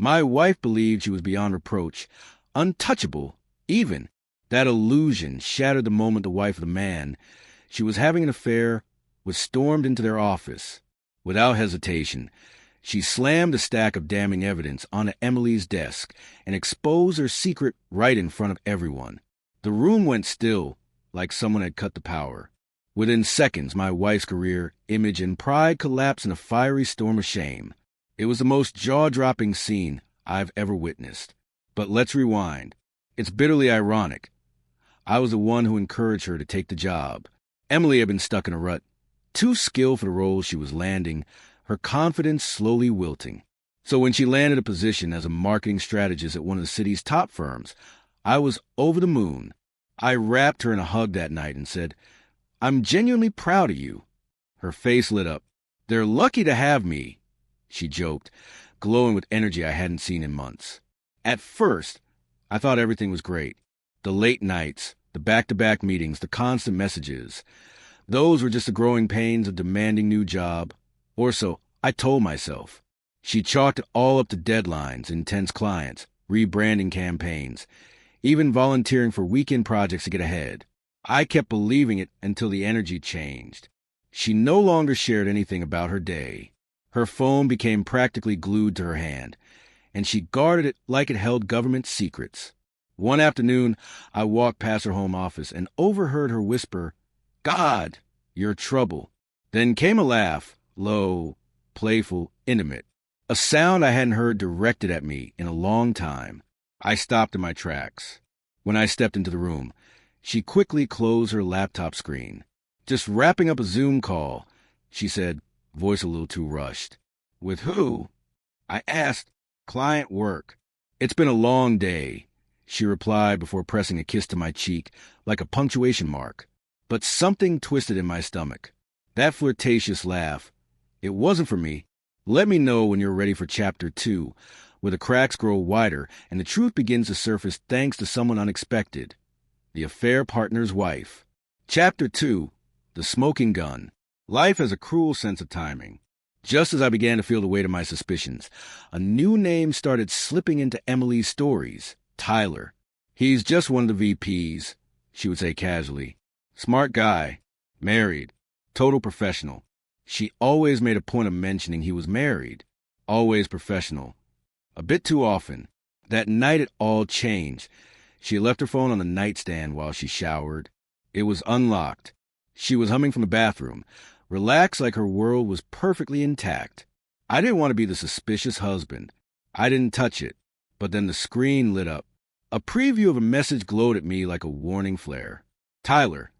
My wife believed she was beyond reproach, untouchable, even. That illusion shattered the moment the wife of the man she was having an affair with stormed into their office. Without hesitation, she slammed a stack of damning evidence onto Emily's desk and exposed her secret right in front of everyone. The room went still, like someone had cut the power. Within seconds, my wife's career, image, and pride collapsed in a fiery storm of shame. It was the most jaw-dropping scene I've ever witnessed. But let's rewind. It's bitterly ironic. I was the one who encouraged her to take the job. Emily had been stuck in a rut, too skilled for the role she was landing, her confidence slowly wilting. So when she landed a position as a marketing strategist at one of the city's top firms, I was over the moon. I wrapped her in a hug that night and said, "I'm genuinely proud of you." Her face lit up. "They're lucky to have me," she joked, glowing with energy I hadn't seen in months. At first, I thought everything was great. The late nights, the back-to-back meetings, the constant messages. Those were just the growing pains of demanding new job. Or so I told myself. She chalked it all up to deadlines, intense clients, rebranding campaigns, even volunteering for weekend projects to get ahead. I kept believing it until the energy changed. She no longer shared anything about her day. Her phone became practically glued to her hand, and she guarded it like it held government secrets. One afternoon, I walked past her home office and overheard her whisper, "God, you're trouble." Then came a laugh, low, playful, intimate, a sound I hadn't heard directed at me in a long time. I stopped in my tracks. When I stepped into the room, she quickly closed her laptop screen. "Just wrapping up a Zoom call," she said, voice a little too rushed. "With who?" I asked. "Client work." "It's been a long day," she replied before pressing a kiss to my cheek like a punctuation mark. But something twisted in my stomach. That flirtatious laugh. It wasn't for me. Let me know when you're ready for Chapter 2, where the cracks grow wider and the truth begins to surface thanks to someone unexpected. The affair partner's wife. Chapter 2, The Smoking Gun. Life has a cruel sense of timing. Just as I began to feel the weight of my suspicions, a new name started slipping into Emily's stories. Tyler. "He's just one of the VPs," she would say casually. "Smart guy. Married. Total professional." She always made a point of mentioning he was married. Always professional. A bit too often. That night it all changed. She had left her phone on the nightstand while she showered. It was unlocked. She was humming from the bathroom, relaxed like her world was perfectly intact. I didn't want to be the suspicious husband. I didn't touch it. But then the screen lit up. A preview of a message glowed at me like a warning flare. "Tyler,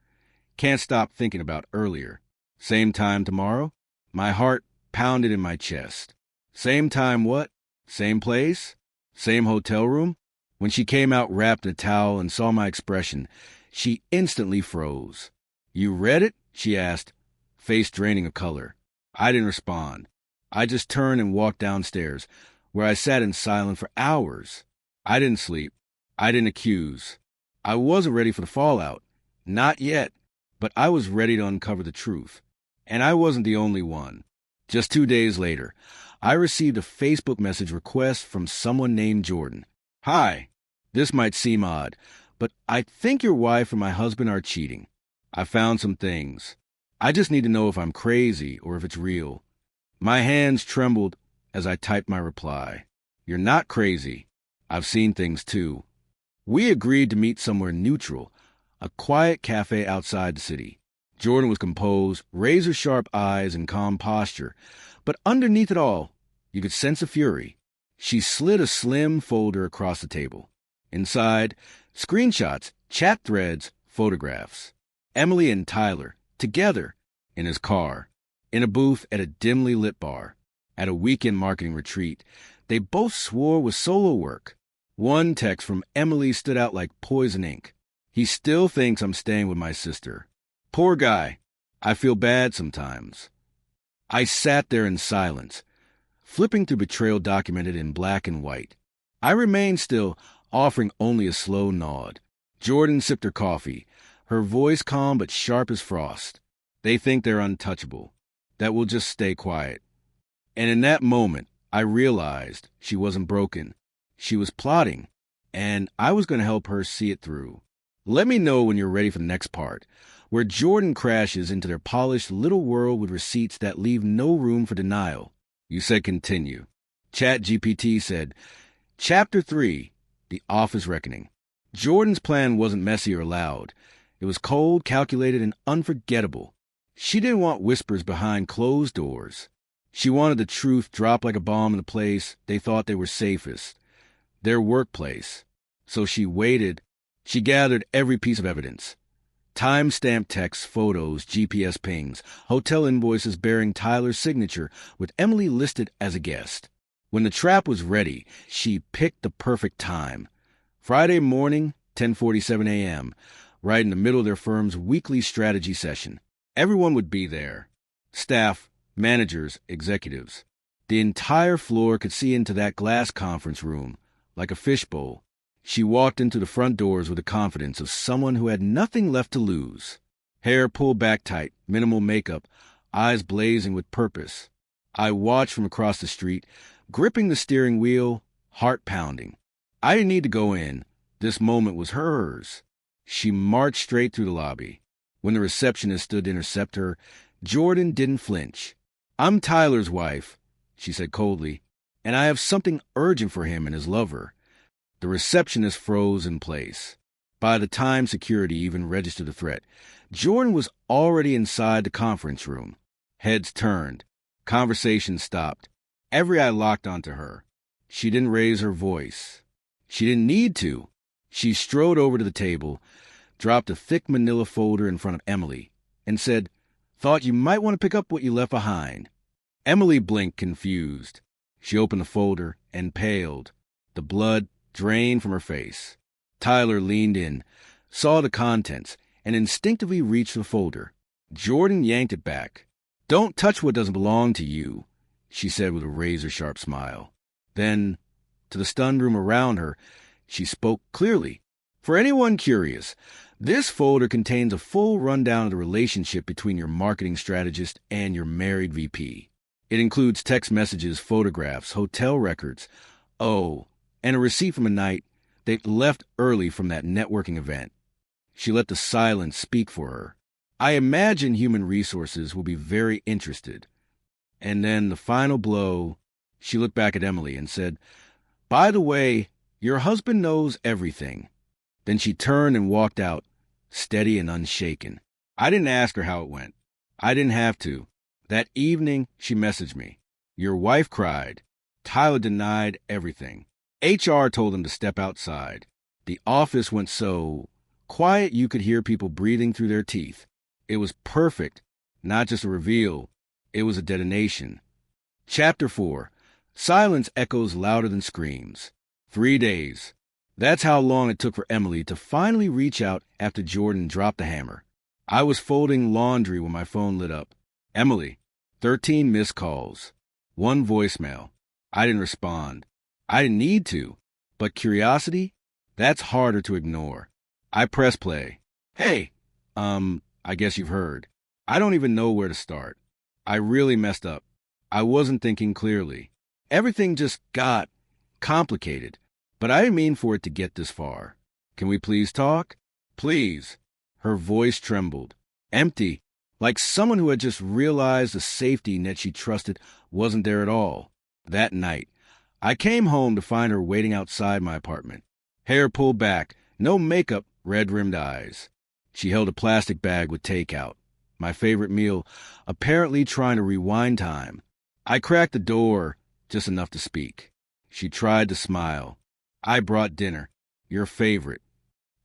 can't stop thinking about earlier. Same time tomorrow?" My heart pounded in my chest. Same time what? Same place? Same hotel room? When she came out wrapped in a towel and saw my expression, she instantly froze. "You read it?" she asked, face draining of color. I didn't respond. I just turned and walked downstairs, where I sat in silence for hours. I didn't sleep. I didn't accuse. I wasn't ready for the fallout. Not yet. But I was ready to uncover the truth. And I wasn't the only one. Just 2 days later, I received a Facebook message request from someone named Jordan. "Hi. This might seem odd, but I think your wife and my husband are cheating. I found some things. I just need to know if I'm crazy or if it's real." My hands trembled as I typed my reply. "You're not crazy. I've seen things too." We agreed to meet somewhere neutral, a quiet cafe outside the city. Jordan was composed, razor-sharp eyes and calm posture, but underneath it all, you could sense a fury. She slid a slim folder across the table. Inside, screenshots, chat threads, photographs. Emily and Tyler, together, in his car, in a booth at a dimly lit bar, at a weekend marketing retreat. They both swore was solo work. One text from Emily stood out like poison ink. "He still thinks I'm staying with my sister. Poor guy. I feel bad sometimes." I sat there in silence, flipping through Betrayal documented in black and white. I remained still, offering only a slow nod. Jordan sipped her coffee, her voice calm but sharp as frost. "They think they're untouchable, that we'll just stay quiet." And in that moment, I realized she wasn't broken. She was plotting, and I was going to help her see it through. Let me know when you're ready for the next part, where Jordan crashes into their polished little world with receipts that leave no room for denial. You said continue. ChatGPT said, Chapter 3, The Office Reckoning. Jordan's plan wasn't messy or loud. It was cold, calculated, and unforgettable. She didn't want whispers behind closed doors. She wanted the truth dropped like a bomb in the place they thought they were safest, their workplace. So she waited. She gathered every piece of evidence. Time-stamped texts, photos, GPS pings, hotel invoices bearing Tyler's signature with Emily listed as a guest. When the trap was ready, she picked the perfect time. Friday morning, 10:47 a.m., right in the middle of their firm's weekly strategy session. Everyone would be there. Staff, managers, executives. The entire floor could see into that glass conference room, like a fishbowl. She walked into the front doors with the confidence of someone who had nothing left to lose. Hair pulled back tight, minimal makeup, eyes blazing with purpose. I watched from across the street, gripping the steering wheel, heart pounding. I didn't need to go in. This moment was hers. She marched straight through the lobby. When the receptionist stood to intercept her, Jordan didn't flinch. I'm Tyler's wife, she said coldly, and I have something urgent for him and his lover. The receptionist froze in place. By the time security even registered the threat, Jordan was already inside the conference room. Heads turned. Conversation stopped. Every eye locked onto her. She didn't raise her voice. She didn't need to. She strode over to the table, dropped a thick manila folder in front of Emily, and said, Thought you might want to pick up what you left behind. Emily blinked, confused. She opened the folder and paled. The blood drained from her face. Tyler leaned in, saw the contents, and instinctively reached the folder. Jordan yanked it back. Don't touch what doesn't belong to you, she said with a razor-sharp smile. Then, to the stunned room around her, she spoke clearly. For anyone curious, this folder contains a full rundown of the relationship between your marketing strategist and your married VP. It includes text messages, photographs, hotel records, and a receipt from a night they left early from that networking event. She let the silence speak for her. I imagine human resources will be very interested. And then the final blow, she looked back at Emily and said, By the way, your husband knows everything. Then she turned and walked out, steady and unshaken. I didn't ask her how it went. I didn't have to. That evening, she messaged me. Your wife cried. Tyler denied everything. HR told him to step outside. The office went so quiet you could hear people breathing through their teeth. It was perfect, not just a reveal. It was a detonation. Chapter 4. Silence echoes louder than screams. 3 days. That's how long it took for Emily to finally reach out after Jordan dropped the hammer. I was folding laundry when my phone lit up. Emily, 13 missed calls. 1 voicemail. I didn't respond. I didn't need to. But curiosity? That's harder to ignore. I press play. Hey, I guess you've heard. I don't even know where to start. I really messed up. I wasn't thinking clearly. Everything just got complicated. But I didn't mean for it to get this far. Can we please talk? Please. Her voice trembled. Empty, like someone who had just realized the safety net she trusted wasn't there at all. That night, I came home to find her waiting outside my apartment. Hair pulled back, no makeup, red-rimmed eyes. She held a plastic bag with takeout, my favorite meal, apparently trying to rewind time. I cracked the door just enough to speak. She tried to smile. I brought dinner, your favorite.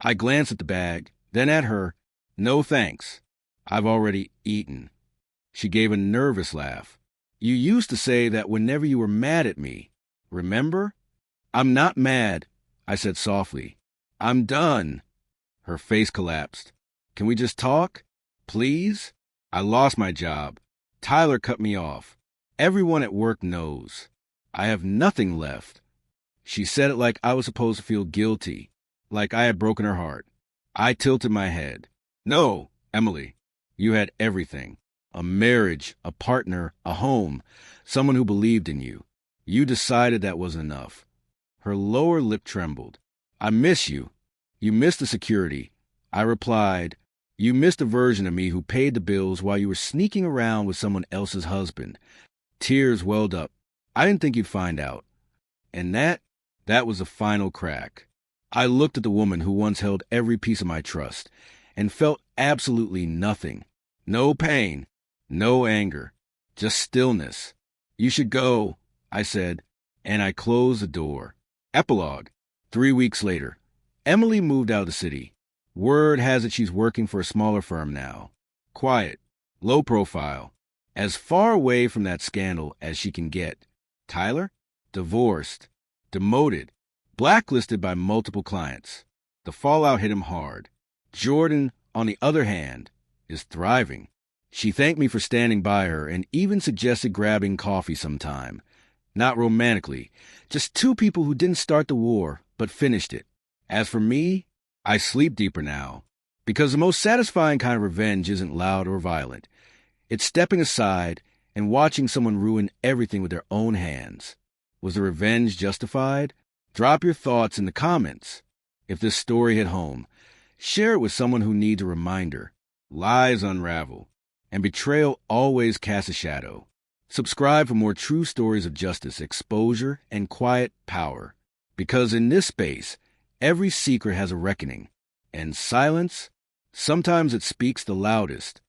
I glanced at the bag, then at her. No thanks. I've already eaten. She gave a nervous laugh. You used to say that whenever you were mad at me. Remember? I'm not mad, I said softly. I'm done. Her face collapsed. Can we just talk? Please? I lost my job. Tyler cut me off. Everyone at work knows. I have nothing left. She said it like I was supposed to feel guilty, like I had broken her heart. I tilted my head. No, Emily, you had everything. A marriage, a partner, a home, someone who believed in you. You decided that was enough. Her lower lip trembled. I miss you. You miss the security. I replied, you missed a version of me who paid the bills while you were sneaking around with someone else's husband. Tears welled up. I didn't think you'd find out. And that was the final crack. I looked at the woman who once held every piece of my trust and felt absolutely nothing. No pain, no anger, just stillness. You should go, I said, and I closed the door. Epilogue. 3 weeks later, Emily moved out of the city. Word has it she's working for a smaller firm now. Quiet, low profile, as far away from that scandal as she can get. Tyler? Divorced, demoted, blacklisted by multiple clients. The fallout hit him hard. Jordan, on the other hand, is thriving. She thanked me for standing by her and even suggested grabbing coffee sometime. Not romantically, just two people who didn't start the war, but finished it. As for me, I sleep deeper now, because the most satisfying kind of revenge isn't loud or violent. It's stepping aside and watching someone ruin everything with their own hands. Was the revenge justified? Drop your thoughts in the comments. If this story hit home, share it with someone who needs a reminder. Lies unravel, and betrayal always casts a shadow. Subscribe for more true stories of justice, exposure, and quiet power. Because in this space, every secret has a reckoning, and silence, sometimes it speaks the loudest.